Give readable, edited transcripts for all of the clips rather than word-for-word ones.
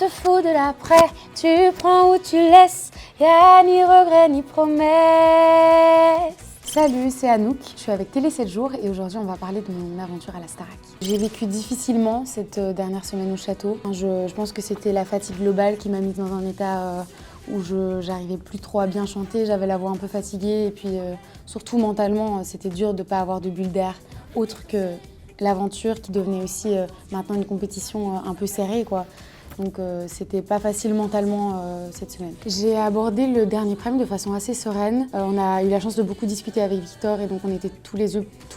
te fous de l'après, tu prends ou tu laisses, y'a ni regret ni promesse. Salut, c'est Anouk, je suis avec Télé 7 jours et aujourd'hui on va parler de mon aventure à la Starac. J'ai vécu difficilement cette dernière semaine au château. Je pense que c'était la fatigue globale qui m'a mise dans un état où j'arrivais plus trop à bien chanter, j'avais la voix un peu fatiguée et puis surtout mentalement c'était dur de ne pas avoir de bulle d'air autre que l'aventure qui devenait aussi maintenant une compétition un peu serrée quoi. Donc c'était pas facile mentalement cette semaine. J'ai abordé le dernier prime de façon assez sereine. On a eu la chance de beaucoup discuter avec Victor et donc on était tous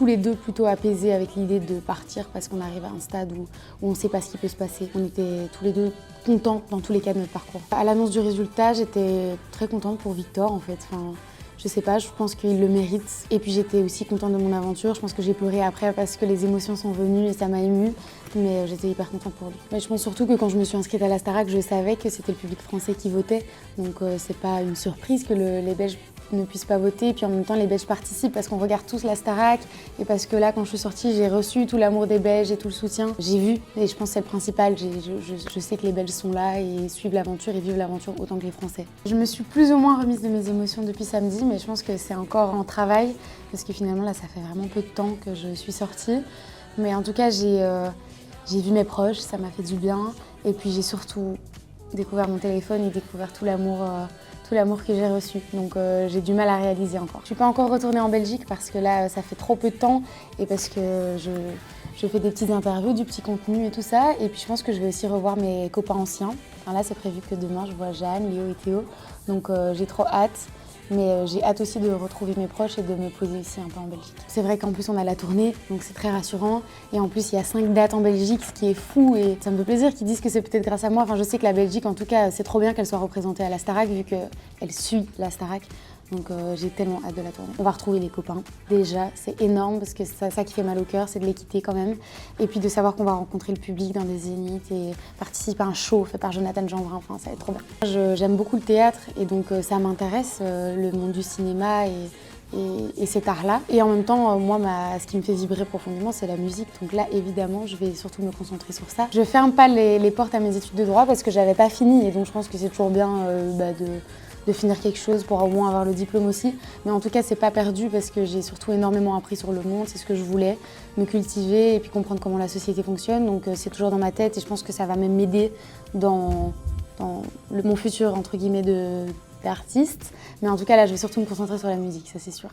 les deux plutôt apaisés avec l'idée de partir parce qu'on arrive à un stade où on ne sait pas ce qui peut se passer. On était tous les deux contents dans tous les cas de notre parcours. À l'annonce du résultat, j'étais très contente pour Victor en fait. Je sais pas, je pense qu'il le mérite. Et puis j'étais aussi contente de mon aventure. Je pense que j'ai pleuré après parce que les émotions sont venues et ça m'a émue. Mais j'étais hyper contente pour lui. Mais je pense surtout que quand je me suis inscrite à la Starac, je savais que c'était le public français qui votait. Donc c'est pas une surprise que les Belges ne puissent pas voter. Et puis en même temps, les Belges participent parce qu'on regarde tous la Starac. Et parce que là, quand je suis sortie, j'ai reçu tout l'amour des Belges et tout le soutien. J'ai vu, et je pense que c'est le principal. Je sais que les Belges sont là et suivent l'aventure et vivent l'aventure autant que les Français. Je me suis plus ou moins remise de mes émotions depuis samedi, mais je pense que c'est encore en travail. Parce que finalement, là, ça fait vraiment peu de temps que je suis sortie. Mais en tout cas, j'ai vu mes proches, ça m'a fait du bien. Et puis j'ai surtout découvert mon téléphone et découvert tout l'amour que j'ai reçu. Donc j'ai du mal à réaliser encore. Je suis pas encore retournée en Belgique parce que là, ça fait trop peu de temps et parce que je fais des petites interviews, du petit contenu et tout ça. Et puis je pense que je vais aussi revoir mes copains anciens. Enfin, là, c'est prévu que demain, je vois Jeanne, Léo et Théo. Donc j'ai trop hâte. Mais j'ai hâte aussi de retrouver mes proches et de me poser ici un peu en Belgique. C'est vrai qu'en plus on a la tournée, donc c'est très rassurant. Et en plus il y a 5 dates en Belgique, ce qui est fou et ça me fait plaisir qu'ils disent que c'est peut-être grâce à moi. Enfin je sais que la Belgique en tout cas c'est trop bien qu'elle soit représentée à la Starac vu qu'elle suit la Starac. Donc j'ai tellement hâte de la tournée. On va retrouver les copains. Déjà, c'est énorme parce que c'est ça qui fait mal au cœur, c'est de les quitter quand même. Et puis de savoir qu'on va rencontrer le public dans des zéniths et participer à un show fait par Jonathan Jeanbrun. Enfin, ça va être trop bien. J'aime beaucoup le théâtre et donc ça m'intéresse, le monde du cinéma et cet art-là. Et en même temps, moi, ce qui me fait vibrer profondément, c'est la musique. Donc là, évidemment, je vais surtout me concentrer sur ça. Je ferme pas les portes à mes études de droit parce que j'avais pas fini et donc je pense que c'est toujours bien de finir quelque chose pour au moins avoir le diplôme aussi. Mais en tout cas, c'est pas perdu parce que j'ai surtout énormément appris sur le monde, c'est ce que je voulais, me cultiver et puis comprendre comment la société fonctionne. Donc c'est toujours dans ma tête et je pense que ça va même m'aider dans mon futur, entre guillemets, d'artiste. Mais en tout cas, là, je vais surtout me concentrer sur la musique, ça c'est sûr.